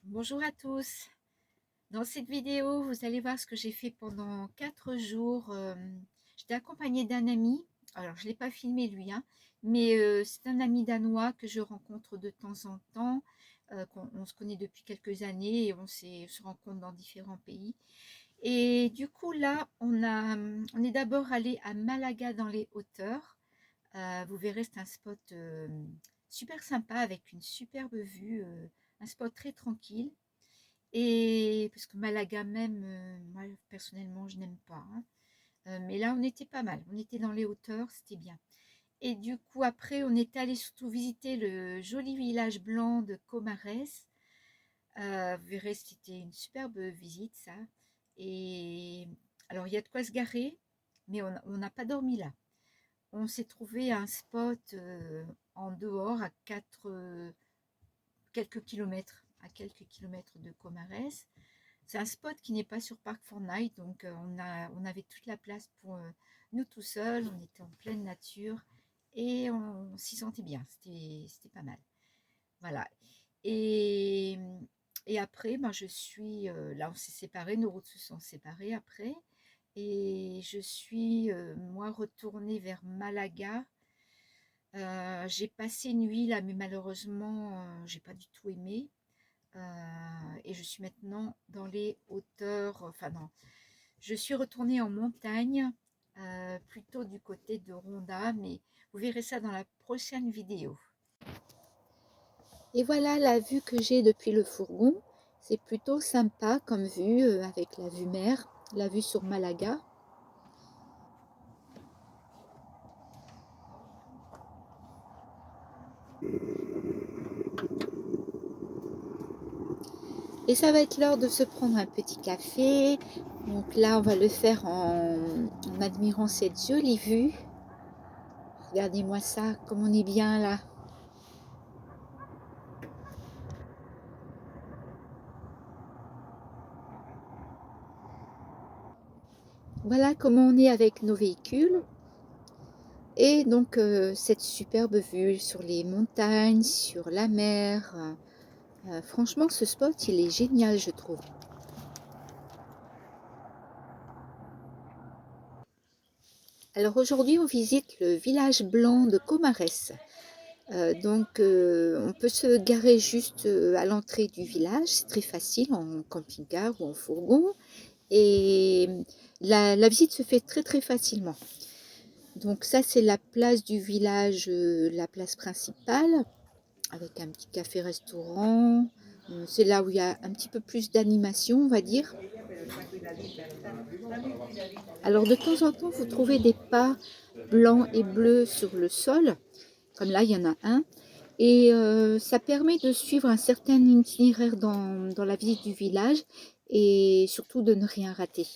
Bonjour à tous. Dans cette vidéo, vous allez voir ce que j'ai fait pendant 4 jours. J'étais accompagnée d'un ami. Alors, je ne l'ai pas filmé lui, hein, mais c'est un ami danois que je rencontre de temps en temps. On se connaît depuis quelques années et on se rencontre dans différents pays. Et du coup, là, on est d'abord allé à Malaga dans les hauteurs. Vous verrez, c'est un spot super sympa avec une superbe vue, un spot très tranquille. Et parce que Malaga même, moi personnellement, je n'aime pas, hein. Mais là, on était pas mal. On était dans les hauteurs, c'était bien. Et du coup, après, on est allé surtout visiter le joli village blanc de Comares. Vous verrez, c'était une superbe visite, ça. Et alors, il y a de quoi se garer, mais on n'a pas dormi là. On s'est trouvé un spot en dehors à quelques kilomètres de Comares. C'est un spot qui n'est pas sur Park Fortnite, donc on avait toute la place pour nous tout seuls. On était en pleine nature et on s'y sentait bien. C'était pas mal. Voilà. Et, et après, ben, là, on s'est séparés, nos routes se sont séparées après. Et je suis, moi, retournée vers Malaga. J'ai passé une nuit là, mais malheureusement, j'ai pas du tout aimé. Et je suis maintenant dans les hauteurs, enfin non, je suis retournée en montagne, plutôt du côté de Ronda, mais vous verrez ça dans la prochaine vidéo. Et voilà la vue que j'ai depuis le fourgon. C'est plutôt sympa comme vue, avec la vue mer, la vue sur Malaga. Et ça va être l'heure de se prendre un petit café. Donc là, on va le faire en admirant cette jolie vue. Regardez-moi ça, comme on est bien là. Voilà comment on est avec nos véhicules. Et donc cette superbe vue sur les montagnes, sur la mer. Franchement, ce spot, il est génial, je trouve. Alors aujourd'hui, on visite le village blanc de Comares. On peut se garer juste à l'entrée du village. C'est très facile en camping-car ou en fourgon. Et la visite se fait très très facilement. Donc ça, c'est la place du village, la place principale, avec un petit café-restaurant. C'est là où il y a un petit peu plus d'animation, on va dire. Alors de temps en temps, vous trouvez des pas blancs et bleus sur le sol, comme là, il y en a un. Et ça permet de suivre un certain itinéraire dans la visite du village et surtout de ne rien rater.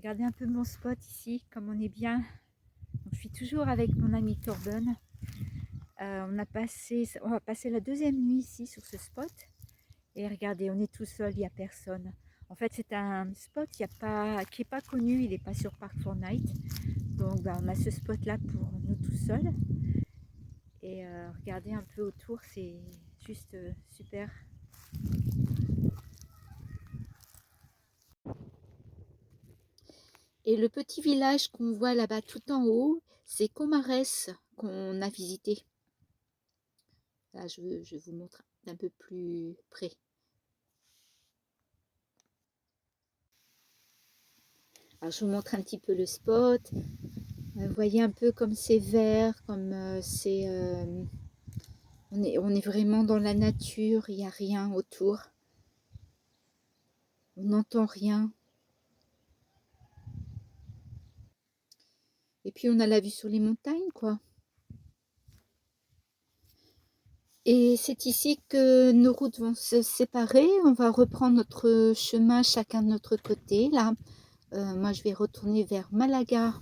regardez un peu mon spot ici, comme on est bien. Donc, je suis toujours avec mon ami Torben. On va passer la deuxième nuit ici sur ce spot. Et regardez, on est tout seul, il n'y a personne. En fait, c'est un spot qui n'est pas connu, il n'est pas sur Park 4Night. Donc, on a ce spot-là pour nous tout seuls. Et regardez un peu autour, c'est juste super. Et le petit village qu'on voit là-bas tout en haut, c'est Comares qu'on a visité. Là, je vous montre d'un peu plus près. Alors, je vous montre un petit peu le spot. Vous voyez un peu comme c'est vert, comme on est vraiment dans la nature, il n'y a rien autour. On n'entend rien. Et puis, on a la vue sur les montagnes, quoi. Et c'est ici que nos routes vont se séparer. On va reprendre notre chemin chacun de notre côté. Là, moi, je vais retourner vers Malaga.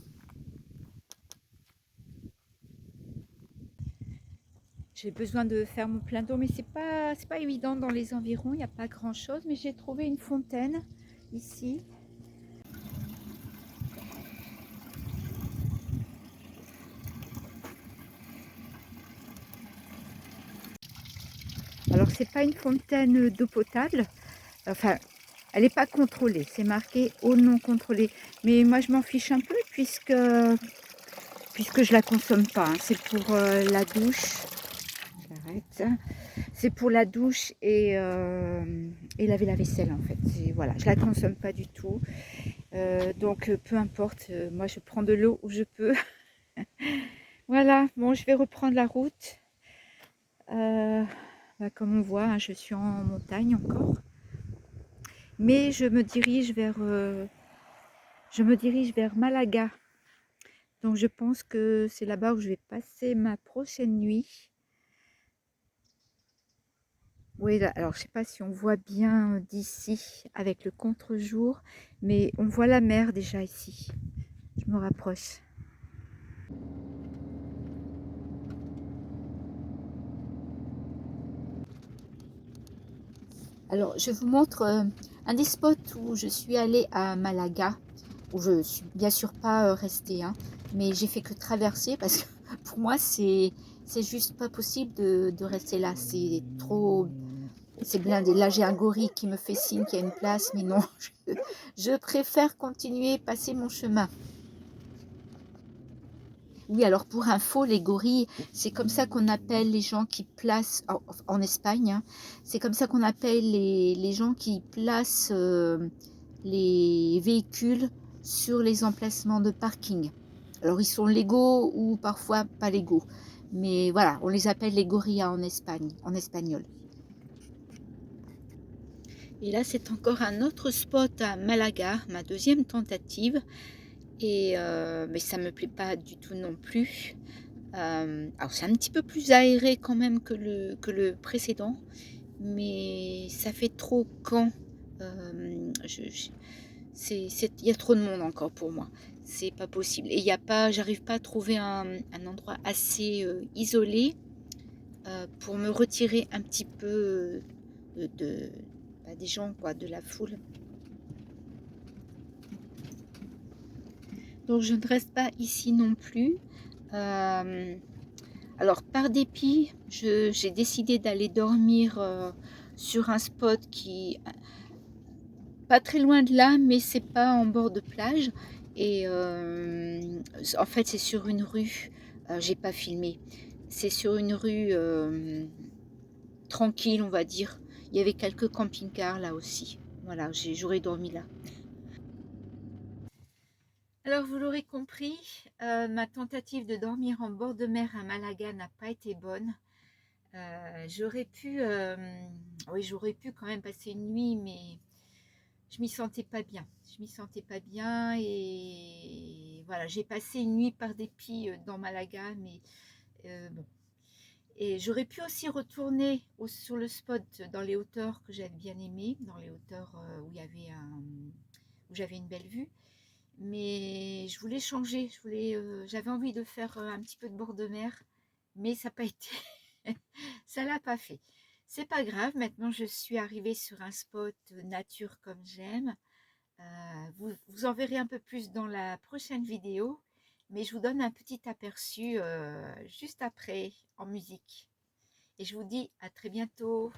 J'ai besoin de faire mon plein d'eau, mais c'est pas évident dans les environs. Il n'y a pas grand-chose, mais j'ai trouvé une fontaine ici. Alors, c'est pas une fontaine d'eau potable. Enfin, elle n'est pas contrôlée. C'est marqué eau non contrôlée. Mais moi, je m'en fiche un peu puisque je la consomme pas. Hein. C'est pour la douche. J'arrête. C'est pour la douche et laver la vaisselle en fait. Voilà, je la consomme pas du tout. Donc peu importe. Moi, je prends de l'eau où je peux. Voilà. Bon, je vais reprendre la route. Comme on voit, hein, je suis en montagne encore. Mais je me dirige vers Malaga. Donc je pense que c'est là-bas où je vais passer ma prochaine nuit. Oui, alors je sais pas si on voit bien d'ici avec le contre-jour, mais on voit la mer déjà ici. Je me rapproche. Alors je vous montre un des spots où je suis allée à Malaga, où je suis bien sûr pas restée, hein, mais j'ai fait que traverser parce que pour moi c'est juste pas possible de rester là. C'est trop. C'est blindé. Là, j'ai un gorille qui me fait signe qu'il y a une place, mais non, je préfère continuer, passer mon chemin. Oui, alors pour info, les gorilles, c'est comme ça qu'on appelle les gens qui placent, en Espagne, hein, c'est comme ça qu'on appelle les gens qui placent les véhicules sur les emplacements de parking. Alors, ils sont légaux ou parfois pas légaux. Mais voilà, on les appelle les gorillas en Espagne, en espagnol. Et là, c'est encore un autre spot à Malaga, ma deuxième tentative. Et mais ça ne me plaît pas du tout non plus. Alors, c'est un petit peu plus aéré quand même que le précédent. Mais ça fait trop camp. Il y a trop de monde encore pour moi. C'est pas possible. Et j'arrive pas à trouver un endroit assez isolé pour me retirer un petit peu des gens, quoi, de la foule. Donc je ne reste pas ici non plus. Alors par dépit, j'ai décidé d'aller dormir sur un spot qui pas très loin de là, mais c'est pas en bord de plage. Et en fait c'est sur une rue. J'ai pas filmé. C'est sur une rue tranquille, on va dire. Il y avait quelques camping-cars là aussi. Voilà, j'aurais dormi là. Alors, vous l'aurez compris, ma tentative de dormir en bord de mer à Malaga n'a pas été bonne. Oui, j'aurais pu quand même passer une nuit, mais je m'y sentais pas bien. Je m'y sentais pas bien et voilà, j'ai passé une nuit par dépit dans Malaga, mais bon. Et j'aurais pu aussi retourner sur le spot dans les hauteurs que j'avais bien aimé, dans les hauteurs où j'avais une belle vue. mais je voulais changer, j'avais envie de faire un petit peu de bord de mer, mais ça n'a pas été, ça l'a pas fait. C'est pas grave, maintenant je suis arrivée sur un spot nature comme j'aime. Vous en verrez un peu plus dans la prochaine vidéo, mais je vous donne un petit aperçu juste après en musique. Et je vous dis à très bientôt.